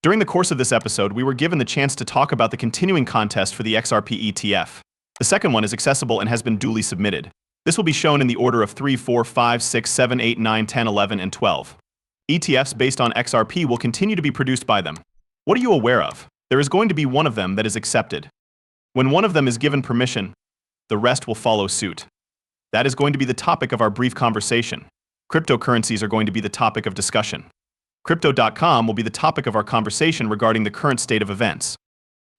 During the course of this episode, we were given the chance to talk about the continuing contest for the XRP ETF. The second one is accessible and has been duly submitted. This will be shown in the order of 3, 4, 5, 6, 7, 8, 9, 10, 11, and 12. ETFs based on XRP will continue to be produced by them. What are you aware of? There is going to be one of them that is accepted. When one of them is given permission, the rest will follow suit. That is going to be the topic of our brief conversation. Cryptocurrencies are going to be the topic of discussion. Crypto.com will be the topic of our conversation regarding the current state of events.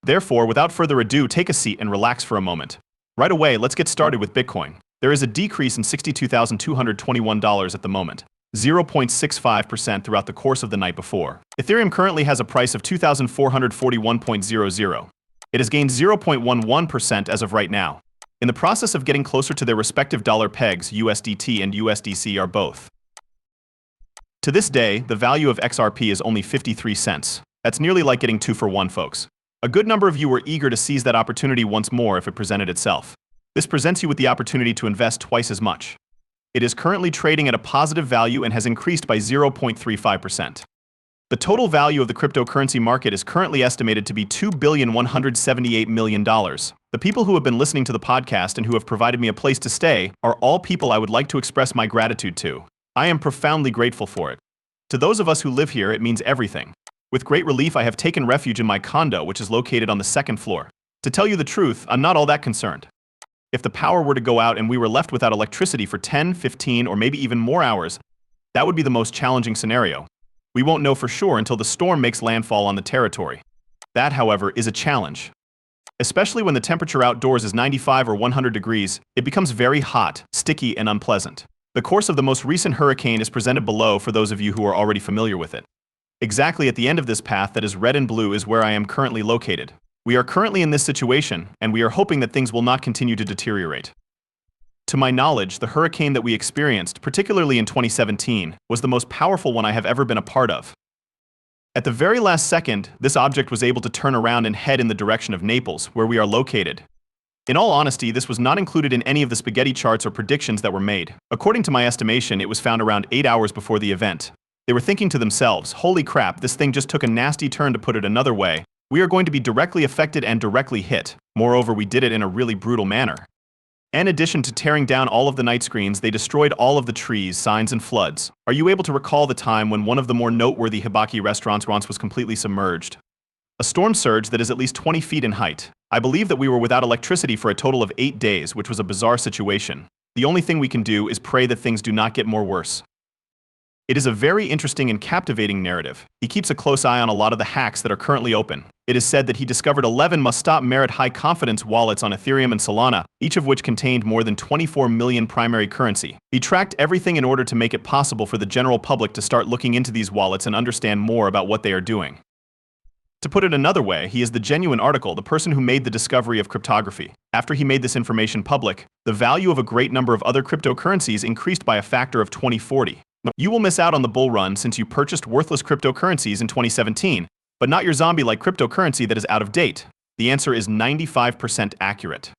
Therefore, without further ado, take a seat and relax for a moment. Right away, let's get started with Bitcoin. There is a decrease in $62,221 at the moment, 0.65% throughout the course of the night before. Ethereum currently has a price of $2,441.00. It has gained 0.11% as of right now. In the process of getting closer to their respective dollar pegs, USDT and USDC are both. To this day, the value of XRP is only 53 cents. That's nearly like getting 2 for 1, folks. A good number of you were eager to seize that opportunity once more if it presented itself. This presents you with the opportunity to invest twice as much. It is currently trading at a positive value and has increased by 0.35%. The total value of the cryptocurrency market is currently estimated to be $2,178,000,000. The people who have been listening to the podcast and who have provided me a place to stay are all people I would like to express my gratitude to. I am profoundly grateful for it. To those of us who live here, it means everything. With great relief, I have taken refuge in my condo, which is located on the second floor. To tell you the truth, I'm not all that concerned. If the power were to go out and we were left without electricity for 10, 15, or maybe even more hours, that would be the most challenging scenario. We won't know for sure until the storm makes landfall on the territory. That, however, is a challenge. Especially when the temperature outdoors is 95 or 100 degrees, it becomes very hot, sticky, and unpleasant. The course of the most recent hurricane is presented below for those of you who are already familiar with it. Exactly at the end of this path that is red and blue is where I am currently located. We are currently in this situation, and we are hoping that things will not continue to deteriorate. To my knowledge, the hurricane that we experienced, particularly in 2017, was the most powerful one I have ever been a part of. At the very last second, this object was able to turn around and head in the direction of Naples, where we are located. In all honesty, this was not included in any of the spaghetti charts or predictions that were made. According to my estimation, it was found around 8 hours before the event. They were thinking to themselves, holy crap, this thing just took a nasty turn. To put it another way, we are going to be directly affected and directly hit. Moreover, we did it in a really brutal manner. In addition to tearing down all of the night screens, they destroyed all of the trees, signs, and floods. Are you able to recall the time when one of the more noteworthy Hibaki restaurants was completely submerged? A storm surge that is at least 20 feet in height. I believe that we were without electricity for a total of 8 days, which was a bizarre situation. The only thing we can do is pray that things do not get more worse. It is a very interesting and captivating narrative. He keeps a close eye on a lot of the hacks that are currently open. It is said that he discovered 11 must-stop merit high-confidence wallets on Ethereum and Solana, each of which contained more than 24 million primary currency. He tracked everything in order to make it possible for the general public to start looking into these wallets and understand more about what they are doing. To put it another way, he is the genuine article, the person who made the discovery of cryptography. After he made this information public, the value of a great number of other cryptocurrencies increased by a factor of 2040. You will miss out on the bull run since you purchased worthless cryptocurrencies in 2017, but not your zombie-like cryptocurrency that is out of date. The answer is 95% accurate.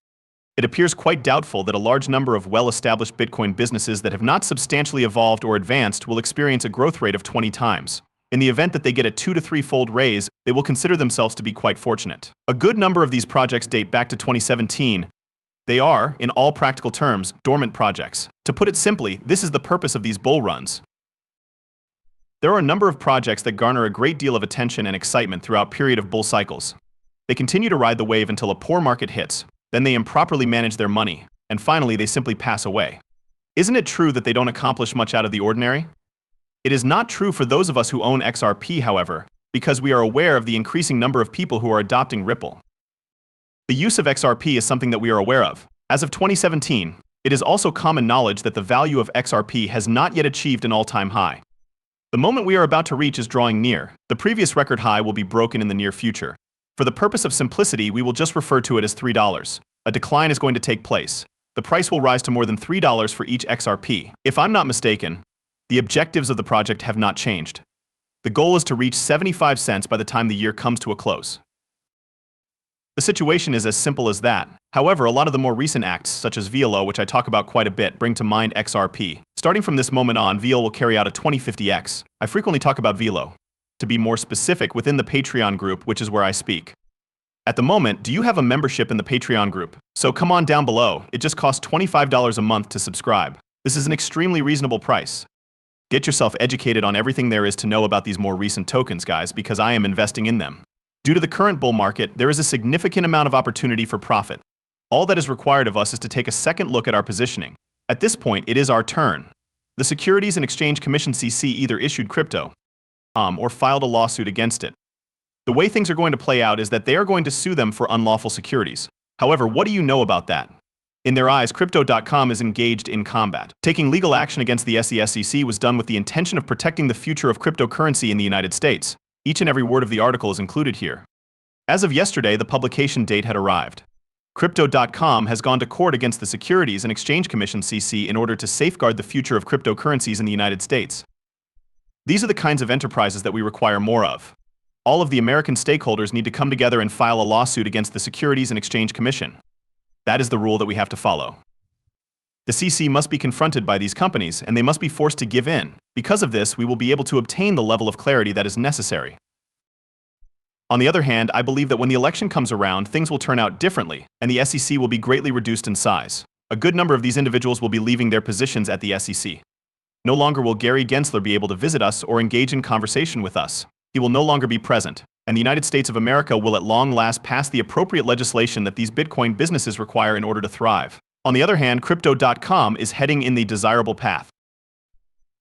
It appears quite doubtful that a large number of well-established Bitcoin businesses that have not substantially evolved or advanced will experience a growth rate of 20 times. In the event that they get a 2- to 3-fold raise, they will consider themselves to be quite fortunate. A good number of these projects date back to 2017. They are, in all practical terms, dormant projects. To put it simply, this is the purpose of these bull runs. There are a number of projects that garner a great deal of attention and excitement throughout period of bull cycles. They continue to ride the wave until a poor market hits, then they improperly manage their money, and finally they simply pass away. Isn't it true that they don't accomplish much out of the ordinary? It is not true for those of us who own XRP, however, because we are aware of the increasing number of people who are adopting Ripple. The use of XRP is something that we are aware of. As of 2017, it is also common knowledge that the value of XRP has not yet achieved an all-time high. The moment we are about to reach is drawing near. The previous record high will be broken in the near future. For the purpose of simplicity, we will just refer to it as $3. A decline is going to take place. The price will rise to more than $3 for each XRP. If I'm not mistaken, the objectives of the project have not changed. The goal is to reach 75 cents by the time the year comes to a close. The situation is as simple as that. However, a lot of the more recent acts, such as VLO, which I talk about quite a bit, bring to mind XRP. Starting from this moment on, VL will carry out a 2050X. I frequently talk about VLO. To be more specific, within the Patreon group, which is where I speak. At the moment, do you have a membership in the Patreon group? So come on down below. It just costs $25 a month to subscribe. This is an extremely reasonable price. Get yourself educated on everything there is to know about these more recent tokens, guys, because I am investing in them. Due to the current bull market, there is a significant amount of opportunity for profit. All that is required of us is to take a second look at our positioning. At this point, it is our turn. The Securities and Exchange Commission (SEC) either issued crypto or filed a lawsuit against it. The way things are going to play out is that they are going to sue them for unlawful securities. However, what do you know about that? In their eyes, Crypto.com is engaged in combat. Taking legal action against the SEC was done with the intention of protecting the future of cryptocurrency in the United States. Each and every word of the article is included here. As of yesterday, the publication date had arrived. Crypto.com has gone to court against the Securities and Exchange Commission (SEC) in order to safeguard the future of cryptocurrencies in the United States. These are the kinds of enterprises that we require more of. All of the American stakeholders need to come together and file a lawsuit against the Securities and Exchange Commission. That is the rule that we have to follow. The SEC must be confronted by these companies, and they must be forced to give in. Because of this, we will be able to obtain the level of clarity that is necessary. On the other hand, I believe that when the election comes around, things will turn out differently, and the SEC will be greatly reduced in size. A good number of these individuals will be leaving their positions at the SEC. No longer will Gary Gensler be able to visit us or engage in conversation with us. He will no longer be present, and the United States of America will at long last pass the appropriate legislation that these Bitcoin businesses require in order to thrive. On the other hand, Crypto.com is heading in the desirable path.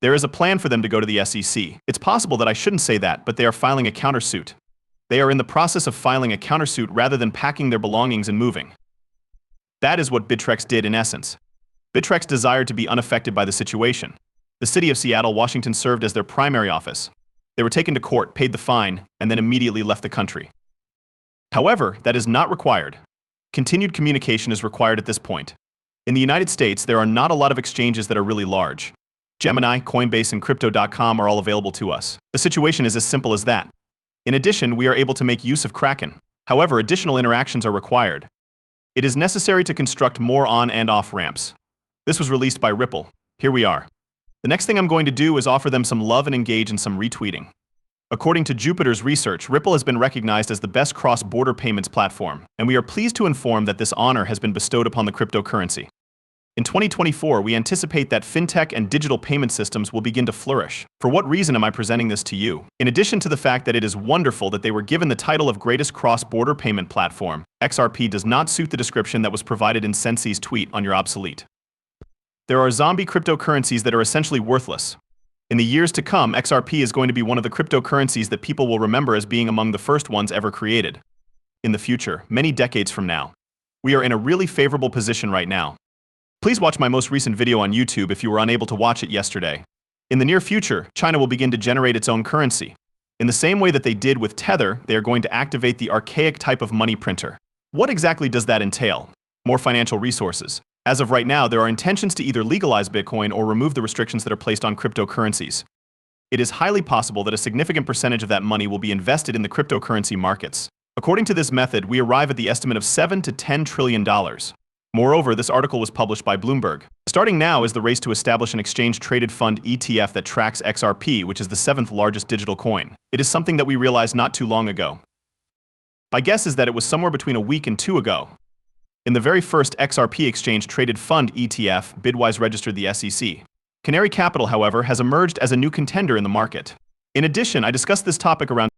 There is a plan for them to go to the SEC. It's possible that I shouldn't say that, but they are filing a countersuit. They are in the process of filing a countersuit rather than packing their belongings and moving. That is what Bittrex did in essence. Bittrex desired to be unaffected by the situation. The city of Seattle, Washington served as their primary office. They were taken to court, paid the fine, and then immediately left the country. However, that is not required. Continued communication is required at this point. In the United States, there are not a lot of exchanges that are really large. Gemini, Coinbase, and Crypto.com are all available to us. The situation is as simple as that. In addition, we are able to make use of Kraken. However, additional interactions are required. It is necessary to construct more on and off ramps. This was released by Ripple. Here we are. The next thing I'm going to do is offer them some love and engage in some retweeting. According to Jupiter's research, Ripple has been recognized as the best cross-border payments platform, and we are pleased to inform that this honor has been bestowed upon the cryptocurrency. In 2024, we anticipate that fintech and digital payment systems will begin to flourish. For what reason am I presenting this to you? In addition to the fact that it is wonderful that they were given the title of greatest cross-border payment platform, XRP does not suit the description that was provided in Sensei's tweet on your obsolete. There are zombie cryptocurrencies that are essentially worthless. In the years to come, XRP is going to be one of the cryptocurrencies that people will remember as being among the first ones ever created. In the future, many decades from now, we are in a really favorable position right now. Please watch my most recent video on YouTube if you were unable to watch it yesterday. In the near future, China will begin to generate its own currency. In the same way that they did with Tether, they are going to activate the archaic type of money printer. What exactly does that entail? More financial resources. As of right now, there are intentions to either legalize Bitcoin or remove the restrictions that are placed on cryptocurrencies. It is highly possible that a significant percentage of that money will be invested in the cryptocurrency markets. According to this method, we arrive at the estimate of $7 to $10 trillion. Moreover, this article was published by Bloomberg. Starting now is the race to establish an exchange-traded fund ETF that tracks XRP, which is the 7th largest digital coin. It is something that we realized not too long ago. My guess is that it was somewhere between a week and two ago. In the very first XRP exchange-traded fund ETF, Bidwise registered the SEC. Canary Capital, however, has emerged as a new contender in the market. In addition, I discussed this topic around